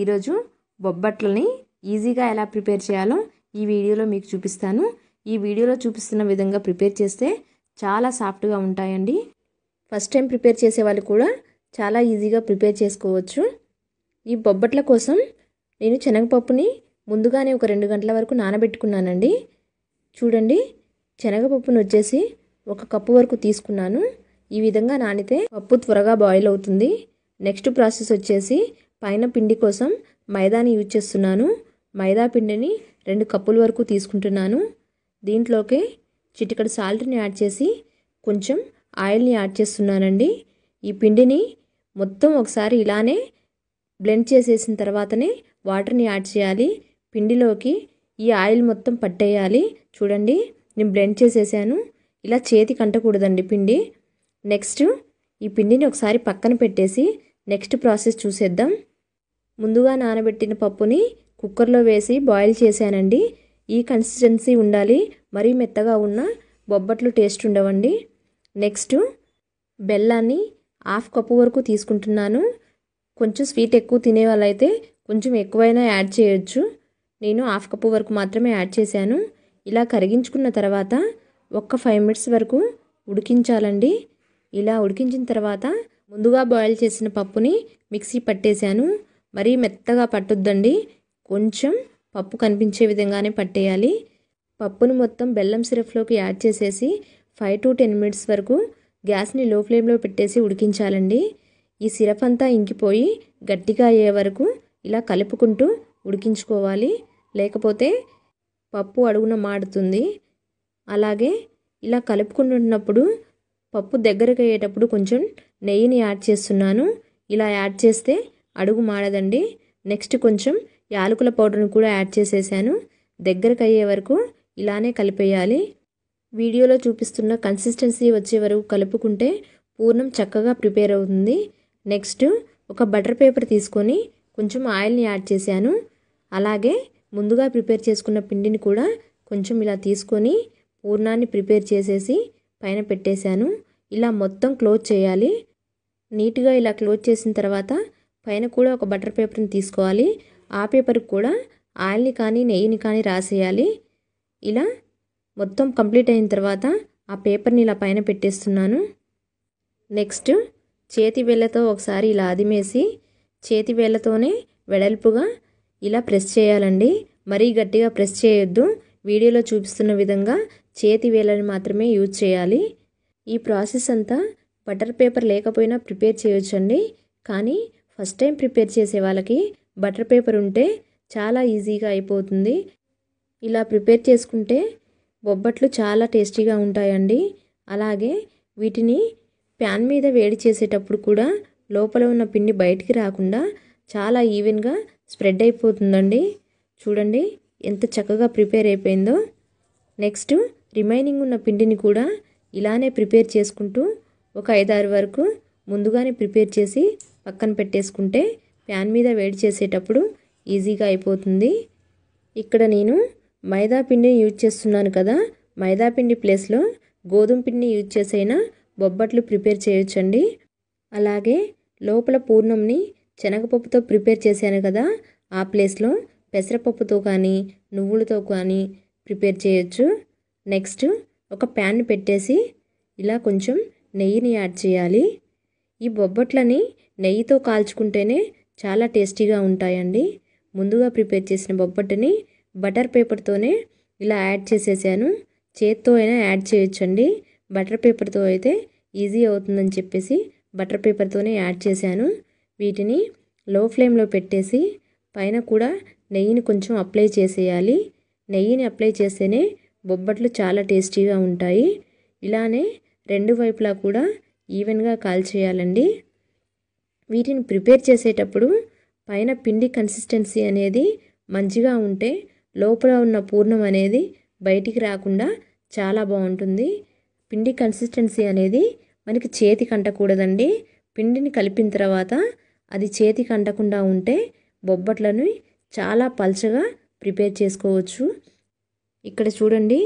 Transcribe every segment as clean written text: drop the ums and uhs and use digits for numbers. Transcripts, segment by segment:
ఈరోజు బొబ్బట్లని ఈజీగా ఎలా ప్రిపేర్ చేయాలో ఈ వీడియోలో మీకు చూపిస్తాను. ఈ వీడియోలో చూపిస్తున్న విధంగా ప్రిపేర్ చేస్తే చాలా సాఫ్ట్గా ఉంటాయండి. ఫస్ట్ టైం ప్రిపేర్ చేసే వాళ్ళు కూడా చాలా ఈజీగా ప్రిపేర్ చేసుకోవచ్చు. ఈ బొబ్బట్ల కోసం నేను శనగపప్పుని ముందుగానే ఒక 2 గంటల వరకు నానబెట్టుకున్నానండి. చూడండి, శనగపప్పును వచ్చేసి 1 కప్పు వరకు తీసుకున్నాను. ఈ విధంగా నానితే పప్పు త్వరగా బాయిల్ అవుతుంది. నెక్స్ట్ ప్రాసెస్ వచ్చేసి పైన పిండి కోసం మైదాని యూజ్ చేస్తున్నాను. మైదా పిండిని 2 కప్పుల వరకు తీసుకుంటున్నాను. దీంట్లోకి చిటికెడు సాల్ట్ని యాడ్ చేసి కొంచెం ఆయిల్ని యాడ్ చేస్తున్నానండి. ఈ పిండిని మొత్తం ఒకసారి ఇలానే బ్లెండ్ చేసేసిన తర్వాతనే వాటర్ని యాడ్ చేయాలి. పిండిలోకి ఈ ఆయిల్ మొత్తం పట్టేయాలి. చూడండి, నేను బ్లెండ్ చేసేసాను. ఇలా చేతికి అంటకూడదండి పిండి. నెక్స్ట్ ఈ పిండిని ఒకసారి పక్కన పెట్టేసి నెక్స్ట్ ప్రాసెస్ చూసేద్దాం. ముందుగా నానబెట్టిన పప్పుని కుక్కర్లో వేసి బాయిల్ చేశానండి. ఈ కన్సిస్టెన్సీ ఉండాలి. మరీ మెత్తగా ఉన్న బొబ్బట్లు టేస్ట్ ఉండవండి. నెక్స్ట్ బెల్లాన్ని 1/2 కప్పు వరకు తీసుకుంటున్నాను. కొంచెం స్వీట్ ఎక్కువ తినే వాళ్ళైతే కొంచెం ఎక్కువైనా యాడ్ చేయొచ్చు. నేను 1/2 కప్పు వరకు మాత్రమే యాడ్ చేశాను. ఇలా కరిగించుకున్న తర్వాత 5 మినిట్స్ వరకు ఉడికించాలండి. ఇలా ఉడికించిన తర్వాత ముందుగా బాయిల్ చేసిన పప్పుని మిక్సీ పట్టేశాను. మరీ మెత్తగా పట్టొద్దండి, కొంచెం పప్పు కనిపించే విధంగానే పట్టేయాలి. పప్పును మొత్తం బెల్లం సిరప్లోకి యాడ్ చేసేసి 5 to 10 మినిట్స్ వరకు గ్యాస్ని లో ఫ్లేమ్లో పెట్టేసి ఉడికించాలండి. ఈ సిరప్ అంతా ఇంకిపోయి గట్టిగా అయ్యే వరకు ఇలా కలుపుకుంటూ ఉడికించుకోవాలి. లేకపోతే పప్పు అడుగున మాడుతుంది. అలాగే ఇలా కలుపుకుంటున్నప్పుడు పప్పు దగ్గరకు అయ్యేటప్పుడు కొంచెం నెయ్యిని యాడ్ చేస్తున్నాను. ఇలా యాడ్ చేస్తే అడుగు మాడదండి. నెక్స్ట్ కొంచెం యాలకుల పౌడర్ని కూడా యాడ్ చేసేసాను. దగ్గరకు అయ్యే వరకు ఇలానే కలిపేయాలి. వీడియోలో చూపిస్తున్న కన్సిస్టెన్సీ వచ్చే వరకు కలుపుకుంటే పూర్ణం చక్కగా ప్రిపేర్ అవుతుంది. నెక్స్ట్ ఒక బటర్ పేపర్ తీసుకొని కొంచెం ఆయిల్ని యాడ్ చేశాను. అలాగే ముందుగా ప్రిపేర్ చేసుకున్న పిండిని కూడా కొంచెం ఇలా తీసుకొని పూర్ణాన్ని ప్రిపేర్ చేసేసి పైన పెట్టేశాను. ఇలా మొత్తం క్లోజ్ చేయాలి. నీట్గా ఇలా క్లోజ్ చేసిన తర్వాత పైన కూడా ఒక బటర్ పేపర్ని తీసుకోవాలి. ఆ పేపర్కి కూడా ఆయిల్ని కానీ నెయ్యిని కానీ రాసేయాలి. ఇలా మొత్తం కంప్లీట్ అయిన తర్వాత ఆ పేపర్ని ఇలా పైన పెట్టేస్తున్నాను. నెక్స్ట్ చేతి వేళ్ళతో ఒకసారి ఇలా అదిమేసి చేతి వేళ్ళతోనే వెడల్పుగా ఇలా ప్రెస్ చేయాలండి. మరీ గట్టిగా ప్రెస్ చేయొద్దు. వీడియోలో చూపిస్తున్న విధంగా చేతి వేళ్ళని మాత్రమే యూజ్ చేయాలి. ఈ ప్రాసెస్ అంతా బటర్ పేపర్ లేకపోయినా ప్రిపేర్ చేయొచ్చండి. కానీ ఫస్ట్ టైం ప్రిపేర్ చేసే వాళ్ళకి బటర్ పేపర్ ఉంటే చాలా ఈజీగా అయిపోతుంది. ఇలా ప్రిపేర్ చేసుకుంటే బొబ్బట్లు చాలా టేస్టీగా ఉంటాయండి. అలాగే వీటిని ప్యాన్ మీద వేడి చేసేటప్పుడు కూడా లోపల ఉన్న పిండి బయటికి రాకుండా చాలా ఈవెన్గా స్ప్రెడ్ అయిపోతుందండి. చూడండి ఎంత చక్కగా ప్రిపేర్ అయిపోయిందో. నెక్స్ట్ రిమైనింగ్ ఉన్న పిండిని కూడా ఇలానే ప్రిపేర్ చేసుకుంటూ ఒక 5-6 వరకు ముందుగానే ప్రిపేర్ చేసి పక్కన పెట్టేసుకుంటే ప్యాన్ మీద వేడి చేసేటప్పుడు ఈజీగా అయిపోతుంది. ఇక్కడ నేను మైదా పిండిని యూజ్ చేస్తున్నాను కదా, మైదా పిండి ప్లేస్లో గోధుమ పిండిని యూజ్ చేసైనా బొబ్బట్లు ప్రిపేర్ చేయొచ్చండి. అలాగే లోపల పూర్ణంని శనగపప్పుతో ప్రిపేర్ చేశాను కదా, ఆ ప్లేస్లో పెసరపప్పుతో కానీ నువ్వులతో కానీ ప్రిపేర్ చేయొచ్చు. నెక్స్ట్ ఒక ప్యాన్ పెట్టేసి ఇలా కొంచెం నెయ్యిని యాడ్ చేయాలి. ఈ బొబ్బట్లని నెయ్యితో కాల్చుకుంటేనే చాలా టేస్టీగా ఉంటాయండి. ముందుగా ప్రిపేర్ చేసిన బొబ్బట్టుని బటర్ పేపర్తోనే ఇలా యాడ్ చేసేసాను. చేత్తో అయినా యాడ్ చేయొచ్చండి. బటర్ పేపర్తో అయితే ఈజీ అవుతుందని చెప్పేసి బటర్ పేపర్తోనే యాడ్ చేశాను. వీటిని లో ఫ్లేమ్లో పెట్టేసి పైన కూడా నెయ్యిని కొంచెం అప్లై చేసేయాలి. నెయ్యిని అప్లై చేస్తేనే బొబ్బట్లు చాలా టేస్టీగా ఉంటాయి. ఇలానే 2 వైపులా కూడా ఈవెన్గా కాల్చేయాలండి. వీటిని ప్రిపేర్ చేసేటప్పుడు పైన పిండి కన్సిస్టెన్సీ అనేది మంచిగా ఉంటే లోపల ఉన్న పూర్ణం అనేది బయటికి రాకుండా చాలా బాగుంటుంది. పిండి కన్సిస్టెన్సీ అనేది మనకి చేతికి అంటకూడదండి. పిండిని కలిపిన తర్వాత అది చేతికి అంటకుండా ఉంటే బొబ్బట్లను చాలా పల్చగా ప్రిపేర్ చేసుకోవచ్చు. ఇక్కడ చూడండి,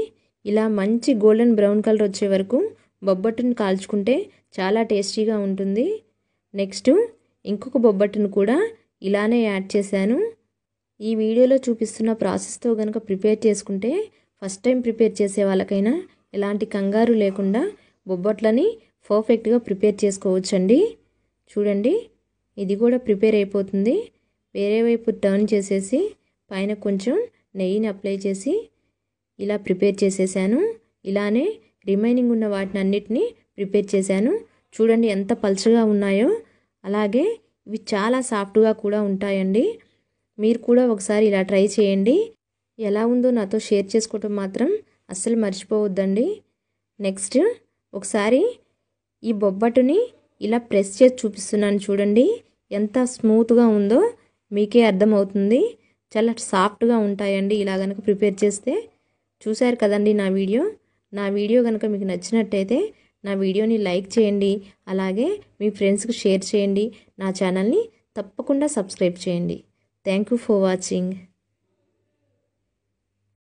ఇలా మంచి గోల్డెన్ బ్రౌన్ కలర్ వచ్చే వరకు బొబ్బట్టును కాల్చుకుంటే చాలా టేస్టీగా ఉంటుంది. నెక్స్ట్ ఇంకొక బొబ్బట్టును కూడా ఇలానే యాడ్ చేశాను. ఈ వీడియోలో చూపిస్తున్న ప్రాసెస్తో కనుక ప్రిపేర్ చేసుకుంటే ఫస్ట్ టైం ప్రిపేర్ చేసే వాళ్ళకైనా ఎలాంటి కంగారు లేకుండా బొబ్బట్లని పర్ఫెక్ట్గా ప్రిపేర్ చేసుకోవచ్చండి. చూడండి, ఇది కూడా ప్రిపేర్ అయిపోతుంది. వేరే వైపు టర్న్ చేసేసి పైన కొంచెం నెయ్యిని అప్లై చేసి ఇలా ప్రిపేర్ చేసేసాను. ఇలానే రిమైనింగ్ ఉన్న వాటిని అన్నిటినీ ప్రిపేర్ చేశాను. చూడండి ఎంత పల్చగా ఉన్నాయో. అలాగే ఇవి చాలా సాఫ్ట్గా కూడా ఉంటాయండి. మీరు కూడా ఒకసారి ఇలా ట్రై చేయండి. ఎలా ఉందో నాతో షేర్ చేసుకోవటం మాత్రం అస్సలు మర్చిపోవద్దండి. నెక్స్ట్ ఒకసారి ఈ బొబ్బట్టుని ఇలా ప్రెస్ చేసి చూపిస్తున్నాను. చూడండి ఎంత స్మూత్గా ఉందో మీకే అర్థమవుతుంది. చాలా సాఫ్ట్గా ఉంటాయండి ఇలా కనుక ప్రిపేర్ చేస్తే. చూశారు కదండి నా వీడియో కనుక మీకు నచ్చినట్టయితే నా వీడియోని లైక్ చేయండి. అలాగే మీ ఫ్రెండ్స్కి షేర్ చేయండి. నా ఛానల్ని తప్పకుండా సబ్స్క్రైబ్ చేయండి. Thank you for watching.